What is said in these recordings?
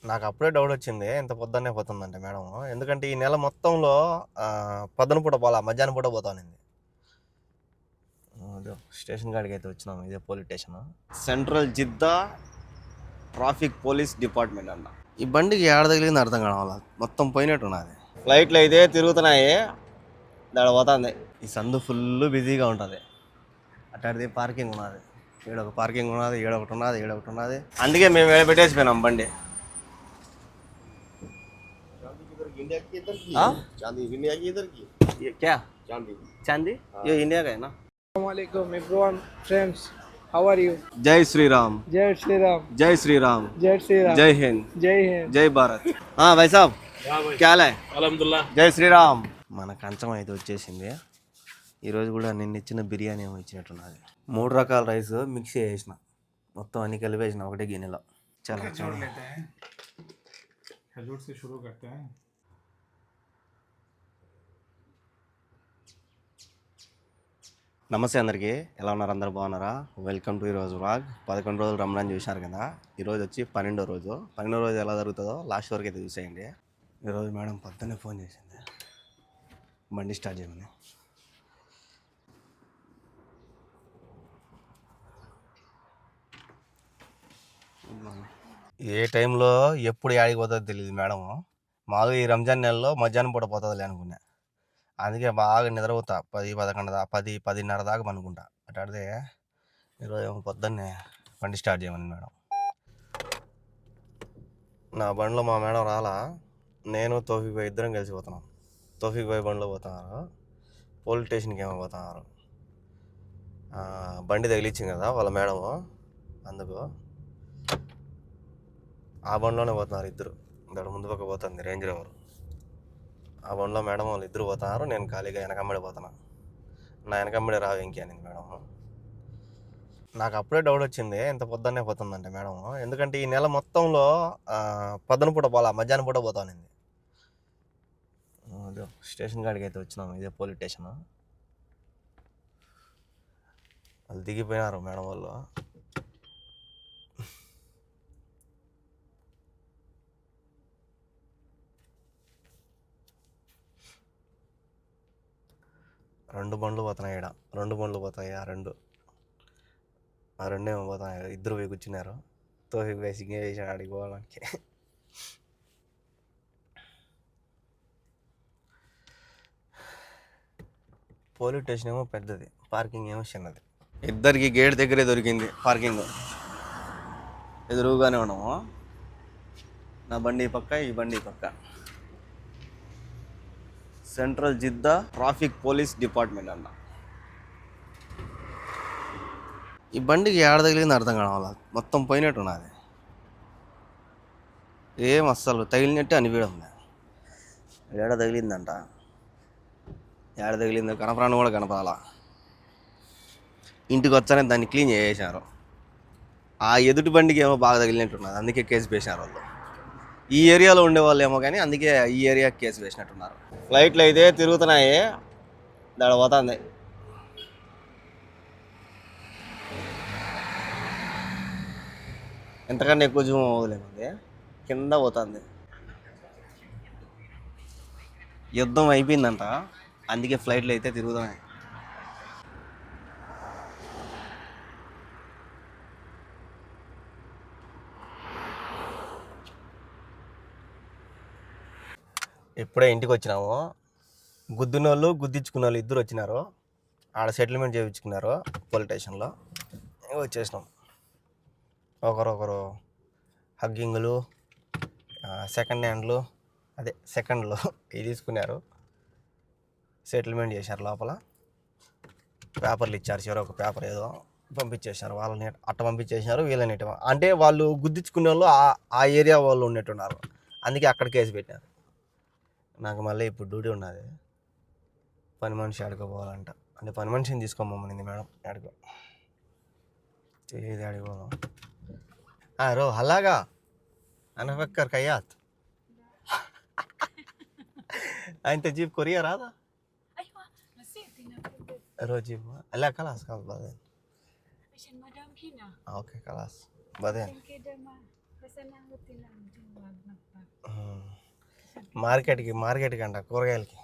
నాకు అప్పుడే డౌట్ వచ్చింది ఇంత పొద్దున్నే పోతుందంటే మేడం. ఎందుకంటే ఈ నెల మొత్తంలో పొద్దున పూట పోలా, మధ్యాహ్నం పూట పోతానింది. అదే స్టేషన్ కాడికి అయితే వచ్చినాము. ఇదే police station, central Jeddah traffic police department అన్న. ఈ బండికి ఏడ తగిలింది అర్థం కావడం, మొత్తం పోయినట్టున్నది. ఫ్లైట్లు అయితే తిరుగుతున్నాయి, దాడ పోతుంది. ఈ సందు ఫుల్ బిజీగా ఉంటుంది. అట్లాంటిది పార్కింగ్ ఉన్నది, ఈడొక పార్కింగ్ ఉన్నది, ఈడొకటి ఉన్నది, ఈడొకటి ఉన్నది. అందుకే మేము ఏడ పెట్టేసిపోయినాం బండి. चांदी इंडिया की इधर की ये क्या चांदी चांदी ये इंडिया का है ना। Assalamualaikum everyone, friends. How are you? जय Shri Ram, Jai Shri Ram. जय Shri Ram, Jai Shri Ram. जय हिंद, Jai Hind. जय भारत. हाँ भाई साहब, क्या हाल है? అల్హమ్దుల్లా. జై శ్రీరామ్. మన కంచం అయితే వచ్చేసింది. ఈరోజు కూడా నిన్న ఇచ్చిన బిర్యానీ ఏమో ఇచ్చినట్టున్నది. 3 రకాల రైస్ మిక్స్ చేసిన, మొత్తం అన్ని కలిపేసిన ఒకటే గిన్నెలో. చాలా हेजूट से शुरू करते हैं. నమస్తే అందరికీ, ఎలా ఉన్నారు? అందరు బాగున్నారా? వెల్కమ్ టు ఈరోజు వ్లాగ్. 11 రోజులు రంజాన్ చూశారు కదా, ఈరోజు వచ్చి 12వ రోజు. 12వ రోజు ఎలా జరుగుతుందో లాస్ట్ వరకు అయితే చూసేయండి. ఈరోజు మేడం పొద్దున్నే ఫోన్ చేసింది బండి స్టార్ట్ చేయమని. ఏ టైంలో ఎప్పుడు యాడికి పోతుందో తెలియదు మేడం. మామూలుగా ఈ రంజాన్ నెలలో మధ్యాహ్నం పూట పోతుందిలే అనుకున్నా, అందుకే బాగా నిద్రపోతా. 10-10:30 దాకా అనుకుంటా. అట్లాడితే ఈరోజు ఏమో పొద్దున్నే బండి స్టార్ట్ చేయమని మేడం. నా బండిలో మా మేడం రాలా, నేను తోఫిక్ భాయ్ ఇద్దరం కలిసి పోతున్నాం. తోఫిక్ భాయ్ బండిలో పోతున్నారు, పోలీస్ స్టేషన్కి ఏమో పోతున్నారు. బండి తగిలిచ్చింది కదా వాళ్ళ మేడము, అందుకు ఆ బండిలోనే పోతున్నారు ఇద్దరు. దాని ముందు పక్క పోతుంది రేంజ్ రోవర్, ఆ బండిలో మేడం వాళ్ళు ఇద్దరు పోతున్నారు. నేను ఖాళీగా వెనకమ్మడి పోతున్నా. నా వెనకమ్మడి రావు ఇంకే అనింది మేడం. నాకు అప్పుడే డౌట్ వచ్చింది ఇంత పొద్దున్నే పోతుందంటే మేడం. ఎందుకంటే ఈ నెల మొత్తంలో పొద్దున పూట పోలా, మధ్యాహ్నం పూట పోతానింది. అదే స్టేషన్ కాడికి అయితే వచ్చినాము. ఇదే పోలీస్ స్టేషన్. వాళ్ళు దిగిపోయినారు మేడం వాళ్ళు. రెండు బండ్లు పోతున్నాయి ఈడ, 2 బండ్లు పోతాయి. ఆ రెండేమో పోతాయి. ఇద్దరు పోయి కూర్చున్నారు. తోఫిక్ వేసి ఇంకే వేసాడు ఆడికి పోవడానికి. పోలీస్ స్టేషన్ ఏమో పెద్దది, పార్కింగ్ ఏమో చిన్నది. ఇద్దరికి గేట్ దగ్గరే దొరికింది పార్కింగ్. ఎదురుగానే ఉన్నాము, నా బండి పక్క, ఈ బండి పక్క. Central Jeddah traffic police department అన్న. ఈ బండికి ఏడ తగిలింది అర్థం కావడం, మొత్తం పోయినట్టున్నది. ఏం అస్సలు తగిలినట్టే అనిపించడం. ఏడ తగిలిందంట, ఏడ తగిలిందో కనపరాని కూడా కనపడాలా. ఇంటికి వచ్చానే దాన్ని క్లీన్ చేసేసారు. ఆ ఎదుటి బండికి ఏమో బాగా తగిలినట్టున్నది, అందుకే కేసు వేసినారు వాళ్ళు. ఈ ఏరియాలో ఉండే వాళ్ళు ఏమో కానీ అందుకే ఈ ఏరియాకి కేసు వేసినట్టున్నారు. ఫ్లైట్లు అయితే తిరుగుతున్నాయి, దాడ పోతుంది. ఎంతకన్నా ఎక్కువ జూమ్ అవ్వలేమంది, కింద పోతుంది. యుద్ధం అయిపోయిందంట, అందుకే ఫ్లైట్లు అయితే తిరుగుతున్నాయి. ఇప్పుడే ఇంటికి వచ్చినాము. గుద్దిన వాళ్ళు గుద్దించుకున్న వాళ్ళు ఇద్దరు వచ్చినారు. ఆడ సెటిల్మెంట్ చేయించుకున్నారు పోలీస్ స్టేషన్లో. వచ్చేసినాం. ఒకరొకరు హగ్గింగ్లు, సెకండ్ హ్యాండ్లు, అదే సెకండ్లు ఇవి తీసుకున్నారు. సెటిల్మెంట్ చేశారు. లోపల పేపర్లు ఇచ్చారు, చివరి ఒక పేపర్ ఏదో పంపించేశారు. వాళ్ళని అట్ట పంపించేసినారు, వీళ్ళని ఇట్ట. అంటే వాళ్ళు గుద్దించుకునే వాళ్ళు ఆ ఏరియా వాళ్ళు ఉన్నట్టున్నారు, అందుకే అక్కడ కేసు పెట్టారు. నాకు మళ్ళీ ఇప్పుడు డ్యూటీ ఉన్నది, పని మనిషి ఆడుకోపోవాలంట. అంటే పని మనిషిని తీసుకోమనింది మేడం. ఆడుకో ఏది ఆడుకోదాం రో అలాగా అన ఫక్కర్ కయ్యాత్ ఆయన జీప్ కొరియా రాదా ايوه نسيت رو جيب لا خلاص بعدين عشان مدام هنا اوكي خلاص بعدين عشان كده ما بس انا قلت لها మార్కెట్కి అంట కూరగాయలకి.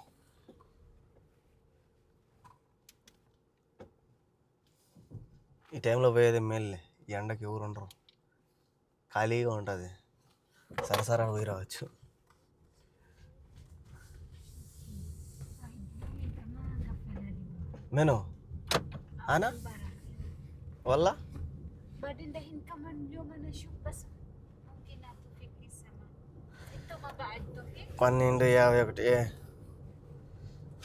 ఈ టైంలో పోయేది మేల్లే, ఈ ఎండకి ఎవరు ఉండరు, ఖాళీగా ఉంటుంది, సరసరా పోయి రావచ్చు. Meno? Ana? Wala? Badindahin ka man yung ano siya bas. Ang kinatupik isa man. Ito mabaad to eh. 12:51.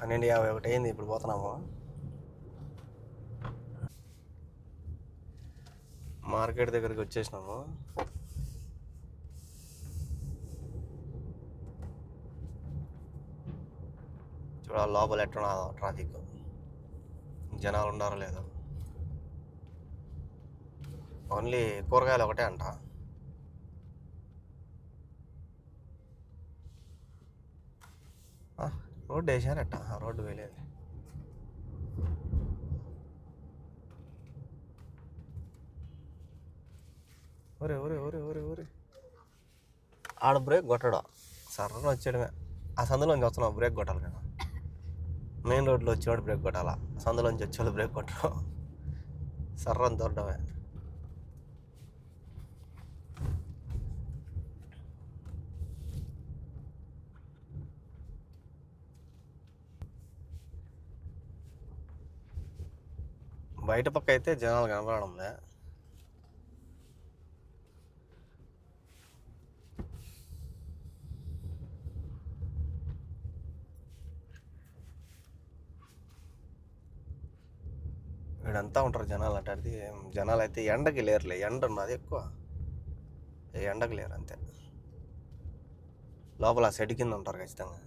12:51 అయింది. ఇప్పుడు పోతున్నాము మార్కెట్ దగ్గరికి వచ్చేసినాము. చూడాలి లోపల ఎట్లున్నదో ట్రాఫిక్, జనాలు ఉండారో లేదో. ఓన్లీ కూరగాయలు ఒకటే అంట. రోడ్డు వేసారట, రోడ్డు వేయలేదు. ఒరే ఒరే ఒరే ఒరే ఒరే ఆడ బ్రేక్ కొట్టడా, సర్రని వచ్చేయడమే. ఆ సందులోంచి వస్తున్నావు బ్రేక్ కొట్టాలి కదా. మెయిన్ రోడ్లో వచ్చేవాడు బ్రేక్ కొట్టాలా, సందులోంచి వచ్చేవాళ్ళు బ్రేక్ కొట్టడం, సర్రని దొరడమే. బయట పక్క అయితే జనాలు కనపడడంలే. వీడంతా ఉంటారు జనాలు అట్లాంటిది. జనాలు అయితే ఎండకి లేరులే, ఎండ ఉన్నది ఎక్కువ, ఎండకి లేరు అంతే. లోపల సెట్ కింద ఉంటారు ఖచ్చితంగా.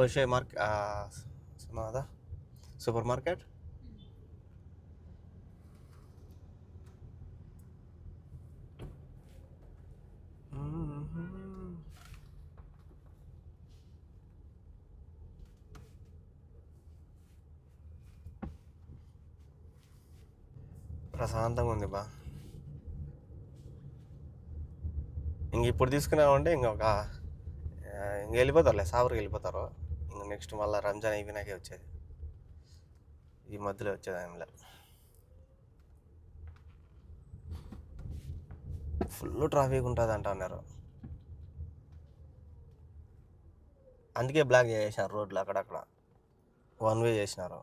ఓషే మార్కెట్, సూపర్ మార్కెట్. ప్రశాంతంగా ఉంది బా. ఇంక ఇప్పుడు తీసుకున్నామంటే ఇంక వెళ్ళిపోతారులే, సాబర్కి వెళ్ళిపోతారు. ఇంక నెక్స్ట్ మళ్ళీ రంజాన్ అయిపోయినాకే వచ్చేది, ఈ మధ్యలో వచ్చేది ఆయనలే. ఫుల్ ట్రాఫిక్ ఉంటుంది అంట అన్నారు, అందుకే బ్లాక్ చేసేసినారు రోడ్లు అక్కడక్కడ, వన్ వే చేసినారు.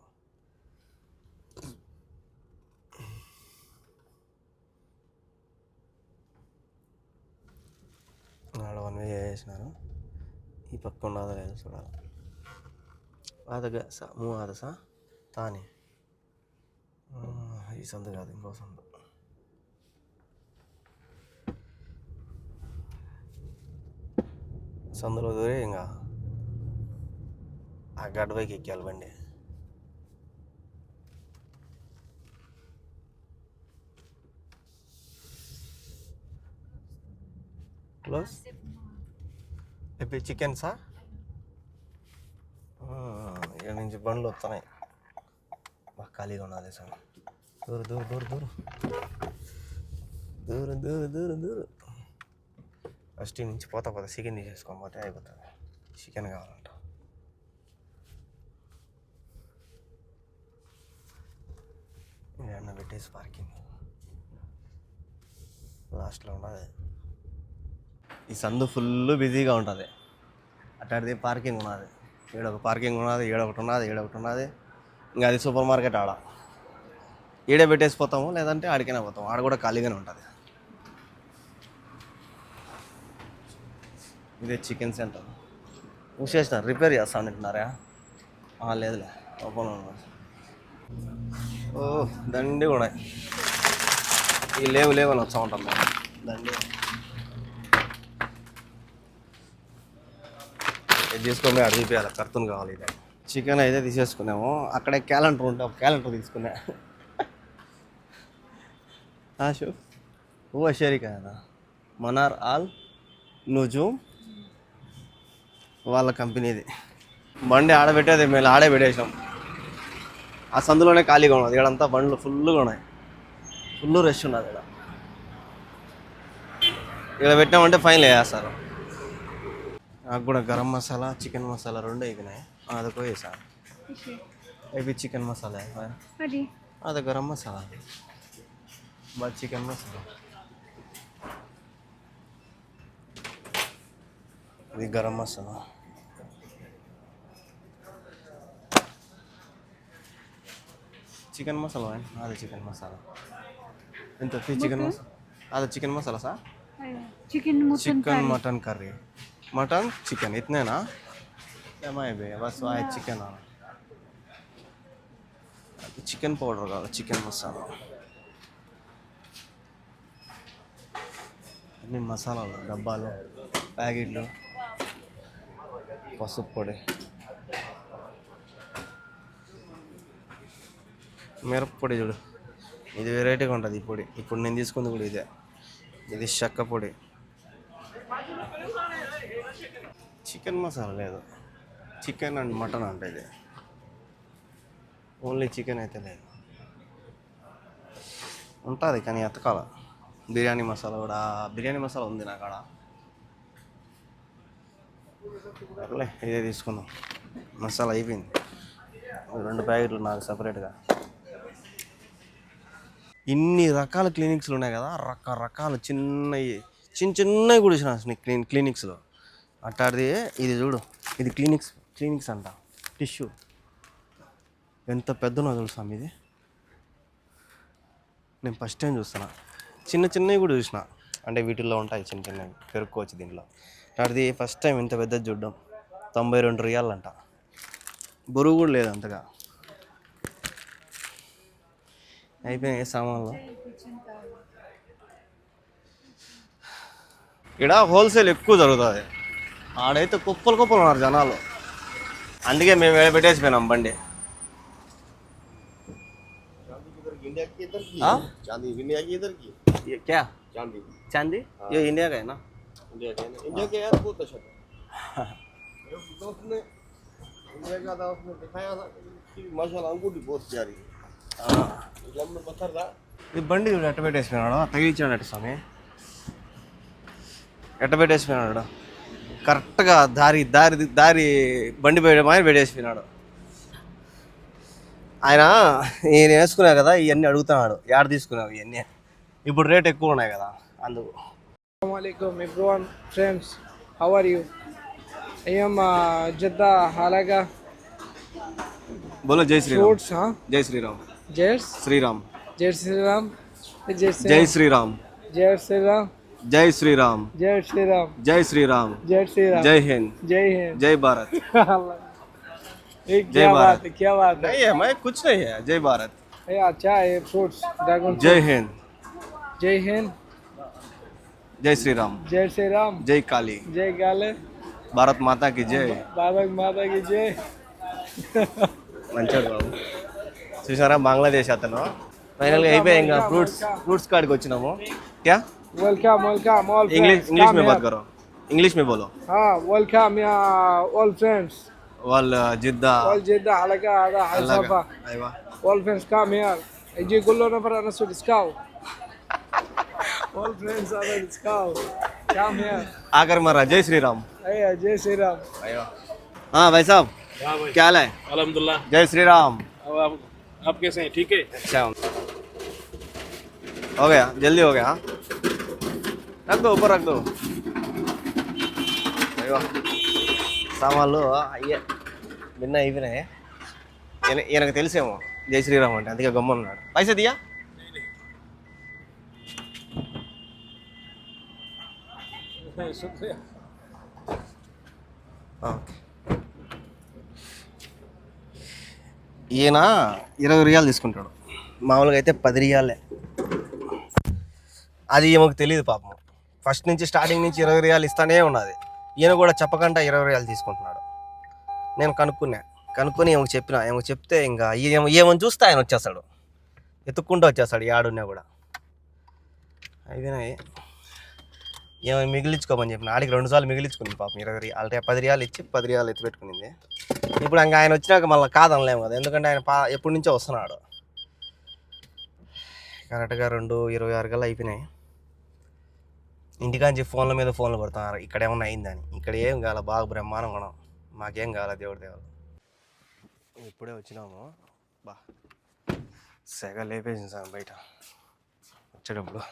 ఆడ వన్ వే చేసినారు. ఈ పక్క ఉన్నదో లేదు చూడాలి. అదగా సా తానే ఈ సందు కాదు, ఇంకో సందు. సందులో దూరే ఇంకా ఆ గడ్డపైకి ఎక్కాలి బండి. క్లోజ్ ఇప్పుడు చికెన్సా? ఇక్కడ నుంచి బండ్లు వస్తున్నాయి, బాగా ఖాళీగా ఉన్నది సార్. దూరం దూరం దూరం దూరం దూరం దూరం దూరం దూరం. ఫస్ట్ నుంచి పోతా చికెన్ తీసేసుకోకపోతే అయిపోతుంది. చికెన్ కావాలంట. ఎండ పెట్టేసి పార్కింగ్ లాస్ట్లో ఉన్నది. ఈ సందు ఫుల్ బిజీగా ఉంటుంది, అట్లాంటిది పార్కింగ్ ఉన్నది. ఈడొక పార్కింగ్ ఉన్నది, ఈడొకటి ఉన్నది. ఇంకా అది సూపర్ మార్కెట్. ఆడ ఈడే పెట్టేసి పోతాము, లేదంటే ఆడికైనా పోతాము. ఆడ కూడా ఖాళీగానే ఉంటుంది. ఇదే చికెన్ సెంటర్. మూసేసినారు, రిపేర్ చేస్తాను అంటున్నారా? లేదులే, ఓపెన్ ఉన్నది. ఓ దండి కూడా ఈ లేవు అని వస్తూ ఉంటాం మేము. దండి ఇది తీసుకొని అడిగి చూపించాలి, కర్తూన్ కావాలి. ఇది చికెన్ అయితే తీసేసుకున్నాము. అక్కడే క్యాలెండర్ ఉంటే క్యాలెండర్ తీసుకున్నా. షూ ఓ షేరికా మనార్ ఆల్ నుజూమ్ వాళ్ళ కంపెనీది. బండి ఆడబెట్టేది మేము ఆడే పెట్టేసాం. ఆ సందులోనే ఖాళీగా ఉన్నది. ఇక్కడంతా బండ్లు ఫుల్గా ఉన్నాయి, ఫుల్ రష్ ఉన్నది. ఇక్కడ పెట్టినామంటే ఫైన్ వేస్తారు. నాకు కూడా గరం మసాలా చికెన్ మసాలా రెండు అయిపోయినాయి. అదొక వేసా అవి చికెన్ మసాలా అది గరం మసాలా బట్ చికెన్ మసాలా ఇది గరం మసాలా చికెన్ మసాలా అది చికెన్ మసాలా ఎంత చికెన్ మసాలా అది chicken masala sir chicken chicken mutton curry mutton chicken इतने ना बस वाई चिकन चिकन पाउडर का चिकन मसाला అన్ని మసాలాలు డబ్బాలు ప్యాకెట్లు పసుపు పొడి మిరప్పొడి చూడు ఇది వెరైటీగా ఉంటుంది ఈ పొడి. ఇప్పుడు నేను తీసుకుంది కూడా ఇదే. ఇది చెక్క పొడి. చికెన్ మసాలా లేదు, చికెన్ అండ్ మటన్ అంటే ఇది ఓన్లీ చికెన్ అయితే లేదు. ఉంటుంది కానీ ఎతకాల. బిర్యానీ మసాలా కూడా బిర్యానీ మసాలా ఉంది నా కాడ. సర్లే ఇదే తీసుకుందాం. మసాలా అయిపోయింది. 2 ప్యాకెట్లు నాకు సపరేట్గా. ఇన్ని రకాల క్లినిక్స్లు ఉన్నాయి కదా, రకరకాల చిన్నవి కూడా చూసిన క్లినిక్స్లో. అట్టాడిది ఇది చూడు, ఇది క్లినిక్స్ అంట. టిష్యూ ఎంత పెద్దనో చూడు స్వామి. ఇది నేను ఫస్ట్ టైం చూస్తున్నా. చిన్నవి కూడా చూసిన, అంటే వీటిల్లో ఉంటాయి చిన్నవి పెరుక్కోవచ్చు దీంట్లో. అట్టాడిది ఫస్ట్ టైం ఇంత పెద్దది చూడడం. 92 రియాలు అంట. బరువు కూడా లేదు అంతగా. అయిపోయినాయి సామాన్లు. ఇక్కడ హోల్సేల్ ఎక్కువ జరుగుతుంది. ఆడైతే కుప్పలు ఉన్నారు జనాలు. అందుకే మేము పెట్టేసిపోయినాం బండి. क्या चांदी ये इंडिया का है ना? इंडिया के यार बहुत अच्छा उसने इंडिया का था, उसने दिखाया था कि माशाल्लाह अंगूठी बहुत प्यारी है. लंबे पत्थर था. ఇది బండి చూడు ఎట్ట పెట్టేసిపోయినాడు, తగిలించాడు స్వామి. ఎట్ట పెట్టేసిపోయినాడు కరెక్ట్గా దారి బండి ఆయన పెట్టేసిపోయినాడు. ఆయన నేను వేసుకున్నా కదా, ఇవన్నీ అడుగుతున్నాడు యాడ తీసుకున్నావు ఇవన్నీ. ఇప్పుడు రేట్ ఎక్కువ ఉన్నాయి కదా అందుకు. Assalamualaikum everyone, friends. How are you? I am Jeddah Halaga. बोलो जय श्री राम. Fruits, huh? जय Shri Ram. Jai Shri Ram. Jai Sri Ram. जय Shri Ram. Jai Sri Ram. जय Shri Ram. Jai Sri Ram. जय Shri Ram. Jai Sri Ram. जय हिंद. Jai Hind. जय भारत. ये जय क्या भारत. बात है, क्या बात है. नहीं है मैं कुछ नहीं है. जय भारत. ये अच्छा है फ्रूट्स ड्रैगन. जय हिंद. जय हिंद. जय श्री राम. जय श्री राम. जय काली. जय गाले. भारत माता की जय. भारत माता की जय. మంచివాడు బాబు. చూసారా బంగ్లాదేశ్ అతను. ఫైనల్గా అయిపోయాయి. ఇంకా ఫ్రూట్స్ కాడికి వచ్చినాము. क्या वेलकम ऑल इंग्लिश में बात करो. इंग्लिश में बोलो. हाँ वेलकम या ऑल फ्रेंड्स. వాళ్ళు జిద్దా ऑल जिद्दा हलका هذا حلفا. అయ్యా all friends come here. يجي كله نفر انا سو ديسكاو. all friends are discount. Come here. आकर मारा. जय श्री राम. अरे जय श्री राम. अयो हाँ भाई साहब क्या हाल है? अल्हम्दुलिल्लाह. जय श्री राम. अब आप कैसे हैं? ठीक है. अच्छा हो गया, जल्दी हो गया. हाँ रख दो, ऊपर रख दो. అయ్యో సామాన్లు అయ్యే నిన్న అయిపోయినాయి. ఈయనకు తెలిసేమో జై శ్రీరామ్ అంటే, అందుకే గమ్మన్నాడు. పైసా దియా ఈయన 20 రియాలు తీసుకుంటాడు. మామూలుగా అయితే 10 రియాలే. అది ఏమకు తెలియదు పాపం. ఫస్ట్ నుంచి స్టార్టింగ్ నుంచి 20 రియాలు ఇస్తానే ఉన్నది. ఈయన కూడా చెప్పకుండా 20 రియాలు తీసుకుంటున్నాడు. నేను కనుక్కొని ఏమకు చెప్తే ఇంకా ఏమని చూస్తే ఆయన వచ్చేస్తాడు, ఎత్తుక్కుంటూ వచ్చేస్తాడు యాడున్నా కూడా. అయిపోయినాయి. ఏమైనా మిగిలించుకోమని చెప్పిన. ఆడికి 2 సార్లు మిగిలించుకుంది పాపం. 20 రియాలు 10 రియాలు ఇచ్చి 10 రియాలు ఎత్తి పెట్టుకునింది. ఇప్పుడు ఇంకా ఆయన వచ్చినాక మళ్ళీ కాదనలేము కదా, ఎందుకంటే ఆయన ఎప్పటి నుంచో వస్తున్నాడు. కరెక్ట్గా 2:26 కల్లా అయిపోయినాయి. ఇంటికాంచి ఫోన్ల మీద ఫోన్లు కొడుతున్నారు, ఇక్కడ ఏమన్నా అయిందని. ఇక్కడ ఏం కాల, బాగా బ్రహ్మాండం కొనం. మాకేం కావాలి దేవుడి దేవుడు. ఇప్పుడే వచ్చినాము, బా సెగ లేపేసింది సార్ బయట వచ్చేటప్పుడు.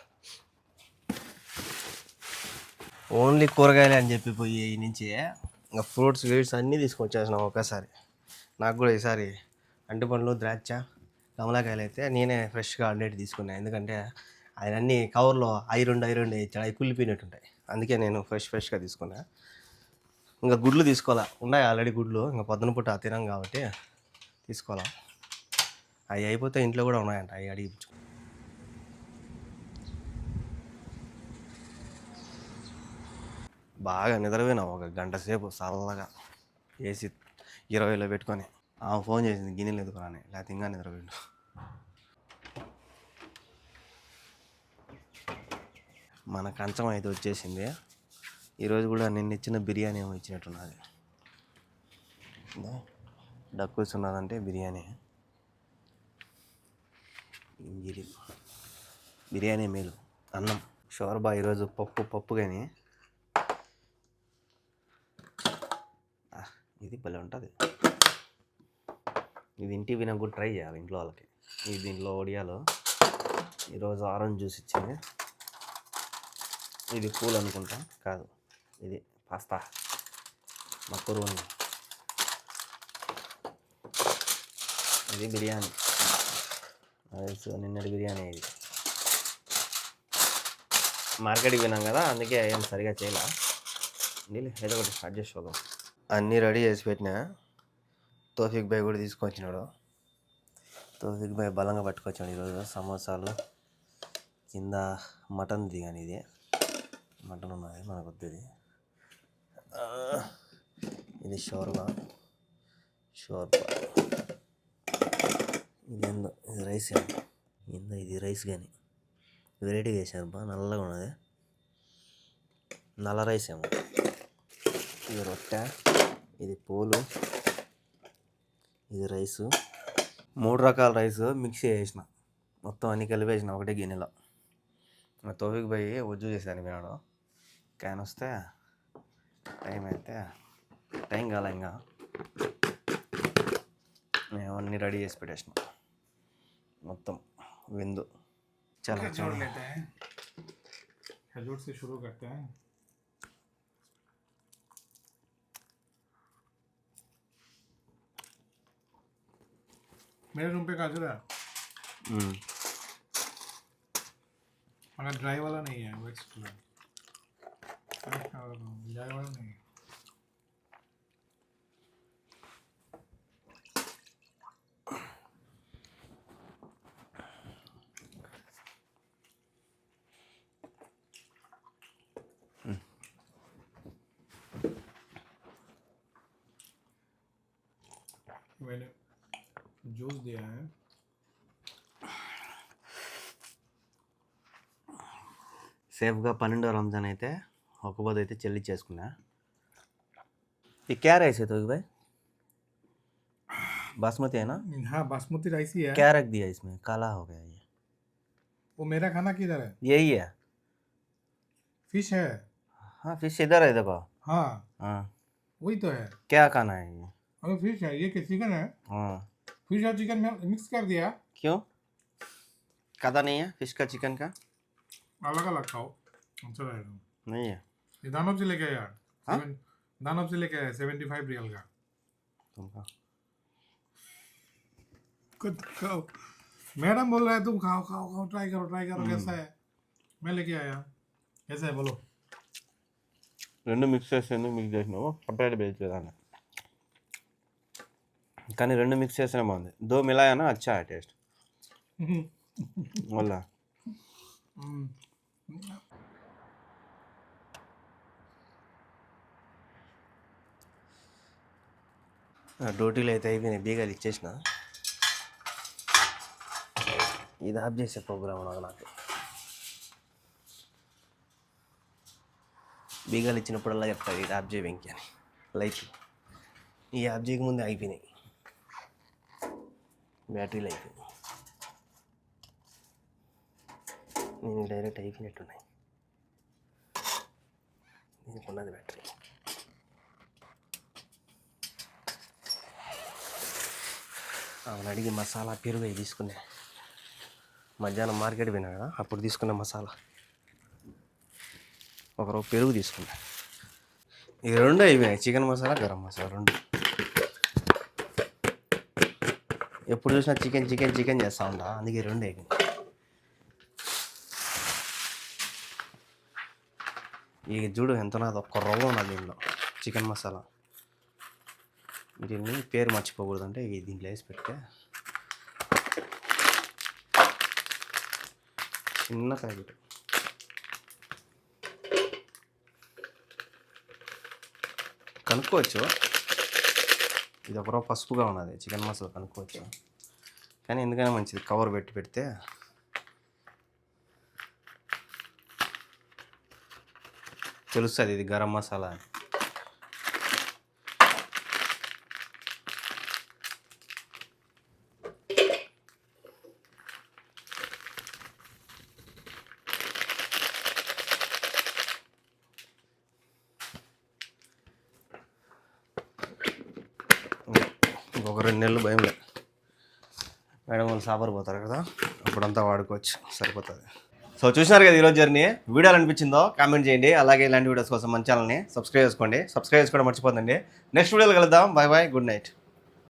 ఓన్లీ కూరగాయలే అని చెప్పి పోయి ఈ నుంచి ఇంకా ఫ్రూట్స్ గీట్స్ అన్నీ తీసుకొచ్చేసినాం ఒకేసారి. నాకు కూడా ఈసారి అంటిపండ్లు, ద్రాక్ష, కమలాకాయలు అయితే నేనే ఫ్రెష్గా అన్నిటి తీసుకున్నాను. ఎందుకంటే ఆయన అన్ని కవర్లో ఐరన్ ఇచ్చాడు, అవి కుళ్ళిపోయినట్టుంటాయి. అందుకే నేను ఫ్రెష్గా తీసుకున్నా. ఇంకా గుడ్లు తీసుకోవాలా, ఉన్నాయి ఆల్రెడీ గుడ్లు, ఇంకా పొద్దున పూట తినాం కాబట్టి తీసుకోవాలా. అవి అయిపోతే ఇంట్లో కూడా ఉన్నాయంట, అవి అడిగి. బాగా నిద్రపోయినాం ఒక గంట సేపు సరదాగా, ఏసీ 20లో పెట్టుకొని. ఆమె ఫోన్ చేసింది గిన్నెలు ఎదుకురాని, లేకపోతే ఇంకా నిద్రపోయిండు. మన కంచం అయితే వచ్చేసింది. ఈరోజు కూడా నిన్న ఇచ్చిన బిర్యానీ ఏమో ఇచ్చినట్టున్నది. డక్కుస్ ఉన్నదంటే బిర్యానీ. బిర్యానీ మేలు. అన్నం షోర్బా ఈరోజు పప్పు కానీ ఇది భలే ఉంటుంది. ఇది ఇంటికి వినా కూడా ట్రై చేయాలి ఇంట్లో వాళ్ళకి. ఇది దీంట్లో ఒడియాలో ఈరోజు ఆరెంజ్ జ్యూస్ ఇచ్చింది. ఇది పూలు అనుకుంటా, కాదు ఇది పాస్తా మక్కరోని. ఇది బిర్యానీ, నిన్నటి బిర్యానీ. ఇది మార్కెట్కి పోయినాం కదా, అందుకే ఏం సరిగా చేయలే. ఏదో ఒకటి అడ్జస్ట్ అవుదాం. అన్నీ రెడీ చేసి పెట్టినా. తోఫిక్ బాయ్ కూడా తీసుకొచ్చినాడు. తోఫిక్ బాయ్ బలంగా పట్టుకొచ్చాడు ఈరోజు. సమోసాలు కింద మటన్ది, కానీ ఇది మటన్ ఉన్నది మనకు వద్దు. ఇది షోర్బా. ఇదేందో ఇది రైస్ ఏందో, ఇది రైస్ కానీ వెరైటీగా వేసారు బా, నల్లగా ఉన్నది. నల్ల రైస్ ఏమో. ఇది రొట్టె, ఇది పూలు, ఇది రైసు. 3 రకాల రైసు మిక్స్ చేసిన, మొత్తం అన్ని కలిపేసిన ఒకటే గిన్నెలో. మా తోఫిక్ పోయి వజ్జు చేశాను వినాడు. క్యాన్ వస్తే టైం అయితే టైం కాల, ఇంకా మేము అన్నీ రెడీ చేసి పెట్టేసిన మొత్తం విందు. చాలా जोड़ लेते हैं, हेलूट से शुरू करते हैं. मेरे रूम पे गाजर है, मगर ड्राई वाला नहीं है, वो एक्स्ट्रा है. ड्राई वाला नहीं है. मैंने जूस दिया है. సేఫ్గా 12వ రంజాన్ అయితే ఒక పొద్దు అయితే చెల్లి చేసుకున్నా. ये क्या राइस है तो भाई? बासमती है ना? हाँ बासमती राइस ही है. क्या रख दिया इसमें, काला हो गया ये? वो मेरा खाना किधर है? यही है। फिश है. हाँ फिश इधर है, देखो। हाँ हाँ वही तो है. क्या खाना है ये? अरे फिश है, ये क्या चिकन है? हाँ फिश और चिकन में मिक्स कर दिया. क्यों? खाता नहीं है फिश का चिकन का? अलग अलग खाओ, अच्छा रहेगा. नहीं है ये दानव से लेके आया. हाँ? दानव से लेके आया 75 रियल का. तुमका खुद खाओ. मैडम बोल रहा है तुम खाओ खाओ खाओ, ट्राई करो कैसा है. मैं लेके आया. कैसा है बोलो. రెండు మిక్స్ చేసి ఎందుకు మిక్స్ చేసినావు, సపరేట్ వేయలేదాన్ని. కానీ రెండు మిక్స్ చేసినా బాగుంది. దో మిలాయనా అచ్చా है टेस्ट వల్ల. డ్యూటీలు అయితే అయిపోయినాయి, బీగాలు ఇచ్చేసిన. ఇది ఆఫ్ చేసే ప్రోగ్రామ్ నాకు. బీగాలు ఇచ్చినప్పుడల్లా చెప్తాడు ఇది ఆఫ్ చేయ వెంకి అని. లైట్లు ఈ ఆఫ్ చేయక ముందే అయిపోయినాయి, బ్యాటరీలు అయిపోయినాయి. నేను డైరెక్ట్ అయిపోయినట్టున్నాయి. ఉన్నది బ్యాటరీ. ఆమెను అడిగి మసాలా పెరుగు అవి తీసుకున్నా. మధ్యాహ్నం మార్కెట్ పోయినా కదా, అప్పుడు తీసుకున్న మసాలా. ఒకరోజు పెరుగు తీసుకున్నా. ఈ రెండు అయిపోయినాయి, చికెన్ మసాలా గరం మసాలా రెండు. ఎప్పుడు చూసినా చికెన్ చికెన్ చికెన్ చేస్తూ ఉంటా, అందుకే రెండు అయిపోయింది. ఈ చూడు ఎంత ఉన్నది, ఒక్క రవ్వ ఉన్నది దీనిలో చికెన్ మసాలా. దీన్ని పేరు మర్చిపోకూడదు అంటే దీంట్లో వేసి పెడితే చిన్న ప్యాకెట్. కనుక్కోవచ్చు, ఇది ఒకరో పసుపుగా ఉన్నది చికెన్ మసాలా కనుక్కోవచ్చు, కానీ ఎందుకైనా మంచిది కవర్ పెట్టి పెడితే తెలుస్తుంది ఇది గరం మసాలా అని. ఇంకొక 2 నెలలు భయం లేదు. మేడం వాళ్ళు సాబార్ పోతారు కదా, అప్పుడంతా వాడుకోవచ్చు, సరిపోతుంది. సో చూసినారు కదా ఈరోజు జర్నీ. వీడియోలు అనిపించిందో కామెంట్ చేయండి. అలాగే ఇలాంటి వీడియోస్ కోసం మన ఛానల్ని సబ్స్క్రైబ్ చేసుకోండి. సబ్స్క్రైబ్ చేసుకోవడం మర్చిపోతుందండి. నెక్స్ట్ వీడియోలో కలుద్దాం. Bye bye, good night.